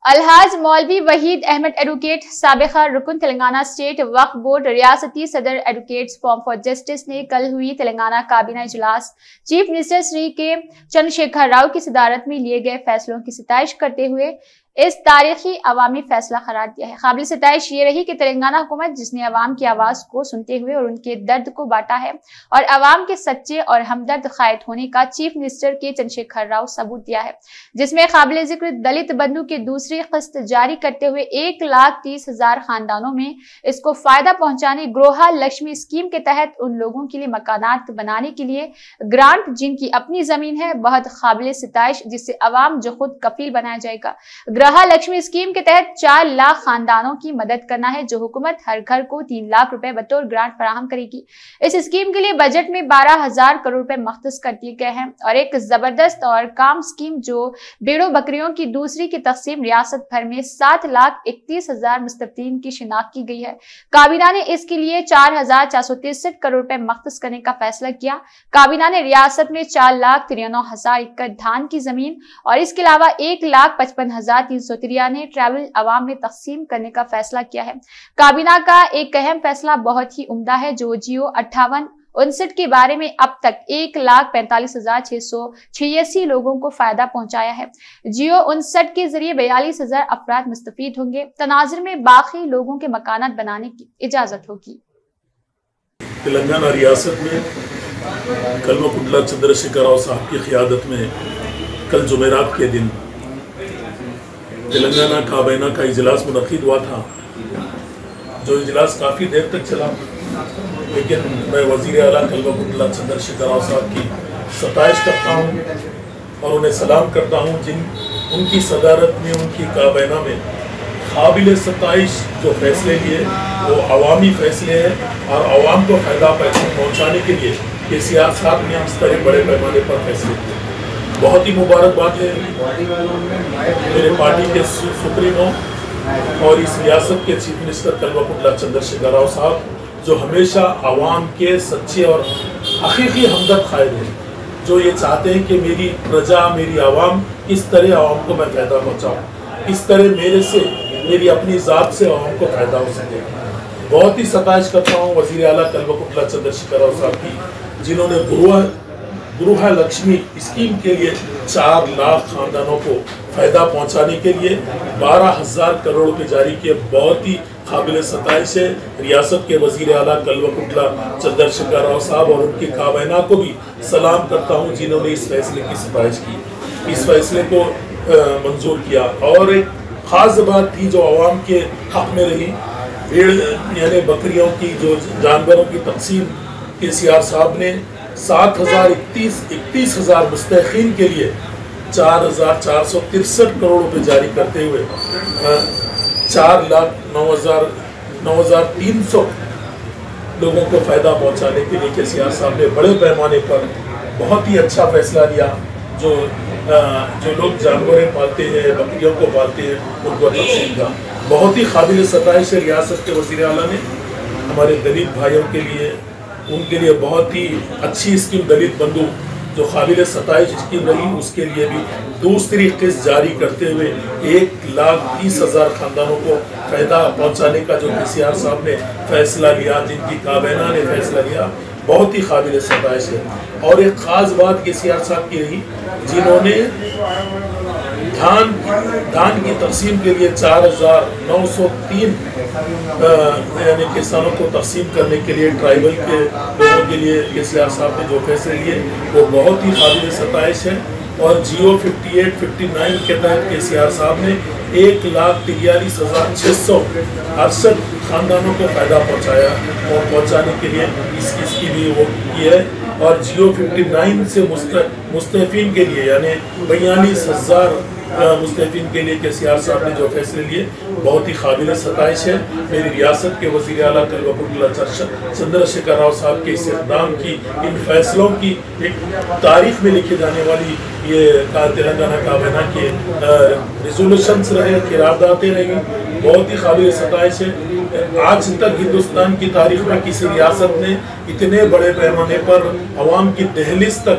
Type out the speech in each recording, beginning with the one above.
الحاج مولوی وحید احمد ایڈوکیٹ سابقہ رکن تلنگانہ اسٹیٹ وقف بورڈ ریاستی صدر ایڈوکیٹس فورم فار جسٹس نے کل ہوئی تلنگانہ کابینہ اجلاس چیف منسٹر شری کے چندرشیکھر راؤ کی صدارت میں لیے گئے فیصلوں کی ستائش کرتے ہوئے اس تاریخی عوامی فیصلہ قرار دیا ہے۔ قابل ستائش یہ رہی کہ تلنگانہ حکومت جس نے عوام کی آواز کو سنتے ہوئے اور ان کے درد کو بانٹا ہے اور عوام کے سچے اور ہمدرد قائد ہونے کا چیف منسٹر کے چندرشیکھر راؤ ثبوت دیا ہے، جس میں قابل ذکر دلت بندھو کی دوسری قسط جاری کرتے ہوئے 1,30,000 خاندانوں میں اس کو فائدہ پہنچانے، گروہ لکشمی اسکیم کے تحت ان لوگوں کے لیے مکانات بنانے کے لیے گرانٹ جن کی اپنی زمین ہے، بہت قابل ستائش، جس سے عوام جو خود کفیل بنایا جائے گا۔ گرہ لکشمی اسکیم کے تحت 4 لاکھ خاندانوں کی مدد کرنا ہے، جو حکومت ہر گھر کو 3 لاکھ روپے بطور گرانٹ فراہم کرے گی۔ اس اسکیم کے لیے بجٹ میں 12,000 کروڑ روپے مختص کر دیے گئے ہیں اور ایک زبردست اور کام اسکیم جو بیڑوں بکریوں کی دوسری کی تقسیم ریاست بھر میں 7,31,000 مستفیدین کی شناخت کی گئی ہے۔ کابینہ نے اس کے لیے 4,463 کروڑ روپے مختص کرنے کا فیصلہ کیا۔ کابینہ نے ریاست میں 4,93,000 ایکڑ دھان کی زمین اور اس کے علاوہ 1,55,393 ٹریول عوام میں تقسیم کرنے کا فیصلہ کیا ہے۔ کابینہ کا ایک اہم فیصلہ بہت ہی عمدہ ہے جو جیو 5859 کے بارے میں اب تک 1,45,686 لوگوں کو فائدہ پہنچایا ہے۔ جیو 59 کے ذریعے 42,000 افراد مستفید ہوں گے۔ تناظر میں باقی لوگوں کے مکانات بنانے کی اجازت ہوگی۔ تلنگانہ ریاست میں کلوکنٹلا چندرشیکھر راؤ صاحب کی قیادت میں کل جمعرات کے دن تلنگانہ کابینہ کا اجلاس منعقد ہوا تھا، جو اجلاس کافی دیر تک چلا، لیکن میں وزیر اعلیٰ کلوکنٹلا چندرشیکھر راؤ صاحب کی ستائش کرتا ہوں اور انہیں سلام کرتا ہوں جن ان کی صدارت میں ان کی کابینہ میں قابل ستائش جو فیصلے لیے وہ عوامی فیصلے ہیں اور عوام کو فائدہ پہنچانے کے لیے KCR صاحب نے اس طرح بڑے پیمانے پر فیصلے کیے۔ بہت ہی مبارکباد ہے میرے پارٹی کے سپریمو اور اس ریاست کے چیف منسٹر کلوکنٹلا چندرشیکھر راؤ صاحب جو ہمیشہ عوام کے سچے اور حقیقی ہمدرد قائد ہیں، جو یہ چاہتے ہیں کہ میری پرجا، میری عوام کس طرح عوام کو میں فائدہ پہنچاؤں، کس طرح میرے سے، میری اپنی ذات سے عوام کو فائدہ ہو سکے۔ بہت ہی ستائش کرتا ہوں وزیر اعلیٰ کلوکنٹلا چندرشیکھر راؤ صاحب کی، جنہوں نے گروہ لکشمی اسکیم کے لیے 4 لاکھ خاندانوں کو فائدہ پہنچانے کے لیے 12,000 کروڑ روپے جاری کیے۔ بہت ہی قابل ستائش ہے۔ ریاست کے وزیر اعلیٰ کلوکنٹلا چندرشیکھر راؤ صاحب اور ان کی کابینہ کو بھی سلام کرتا ہوں جنہوں نے اس فیصلے کی ستائش کی، اس فیصلے کو منظور کیا۔ اور ایک خاص بات تھی جو عوام کے حق میں رہی، بھیڑ یعنی بکریوں کی جو جانوروں کی تقسیم KCR صاحب نے 31,000 مستحقین کے لیے 4,463 کروڑ روپے جاری کرتے ہوئے 4,09,300 لوگوں کو فائدہ پہنچانے کے لیے KCR صاحب نے بڑے پیمانے پر بہت ہی اچھا فیصلہ لیا۔ جو لوگ جانوریں پالتے ہیں، بکریوں کو پالتے ہیں، ان کو تقسیم کا بہت ہی قابل ستائش ہے۔ ریاست کے وزیر اعلیٰ نے ہمارے دلت بھائیوں کے لیے، ان کے لیے بہت ہی اچھی اسکیم دلت بندھو جو قابل ستائش اسکیم رہی، اس کے لیے بھی دوسری قسط جاری کرتے ہوئے 1,30,000 خاندانوں کو فائدہ پہنچانے کا جو KCR صاحب نے فیصلہ لیا، جن کی کابینہ نے فیصلہ لیا، بہت ہی قابل ستائش ہے۔ اور ایک خاص بات KCR صاحب کی رہی، جنہوں نے دھان کی تقسیم کے لیے 4,903 یعنی کسانوں کو تقسیم کرنے کے لیے ٹرائبل کے لوگوں کے لیے KCR صاحب نے جو فیصلے لیے وہ بہت ہی قابل ستائش ہے۔ اور جیو 5859 کے تحت KCR صاحب نے 1,43,668 خاندانوں کو فائدہ پہنچایا اور پہنچانے کے لیے اس کی بھی وہ کی ہے۔ اور جیو 59 سے مستحفین کے لیے یعنی 42,000 مستحفین کے لیے KCR صاحب نے جو فیصلے لیے بہت ہی قابل ستائش ہے۔ میری ریاست کے وزیر اعلیٰ کلوکنٹلا چندرشیکھر راؤ صاحب کے اس اقدام کی، ان فیصلوں کی ایک تاریخ میں لکھی جانے والی یہ تلنگانہ کابینہ کے ریزولوشنز رہے، قراردادیں رہی، بہت ہی قابل ستائش ہے۔ آج تک ہندوستان کی تاریخ میں کسی ریاست نے اتنے بڑے پیمانے پر عوام کی دہلیز تک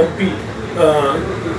MP